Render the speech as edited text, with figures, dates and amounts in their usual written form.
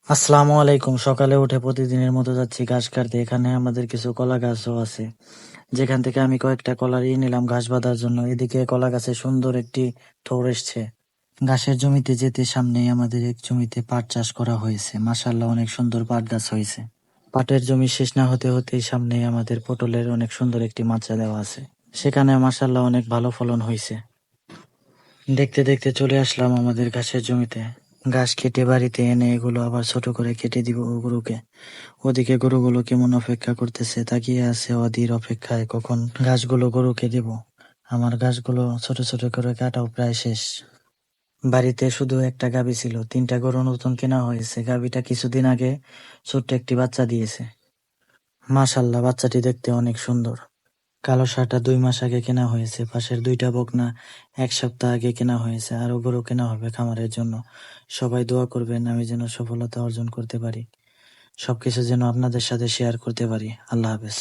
আসসালামু আলাইকুম। সকালে উঠে প্রতিদিনের মতো যাচ্ছি ঘাস কাটতে। এখানে আমাদের কিছু কলা গাছও আছে, যেখান থেকে আমি কয়েকটা কলা নিয়ে নিলাম ঘাস বাঁধার জন্য। এদিকে কলা গাছে সুন্দর একটি থোড় এসছে। ঘাসের জমিতে যেতে সামনেই আমাদের এক জমিতে পাট চাষ করা হয়েছে। মাশাআল্লাহ, অনেক সুন্দর পাট গাছ হয়েছে। পাটের জমি শেষ না হতে হতেই সামনেই আমাদের পটলের অনেক সুন্দর একটি মাচা দেওয়া আছে। সেখানে মাশাআল্লাহ অনেক ভালো ফলন হয়েছে। দেখতে দেখতে চলে আসলাম আমাদের ঘাসের জমিতে। ঘাস কেটে বাড়িতে এনে এগুলো আবার ছোট করে কেটে দিব গরুকে। ওদিকে গরুগুলো কেমন অপেক্ষা করতেছে, তাকিয়ে আছে অধীর অপেক্ষায় কখন ঘাসগুলো গরুকে দেব। আমার ঘাসগুলো ছোট ছোট করে কাটাও প্রায় শেষ। বাড়িতে শুধু একটা গাভী ছিল, 3টা গরু নতুন কেনা হয়েছে। গাভীটা কিছুদিন আগে ছোট্ট একটি বাচ্চা দিয়েছে। মাশাআল্লাহ, বাচ্চাটি দেখতে অনেক সুন্দর। কালো ষাঁড়টা 2 মাস আগে কেনা হয়েছে। পাশের 2টা বকনা 1 সপ্তাহ আগে কেনা হয়েছে। আরো গরু কেনা হবে খামারের জন্য। সবাই দোয়া করবেন আমি যেন সফলতা অর্জন করতে পারি, সবকিছু যেন আপনাদের সাথে শেয়ার করতে পারি। আল্লাহ হাফেজ।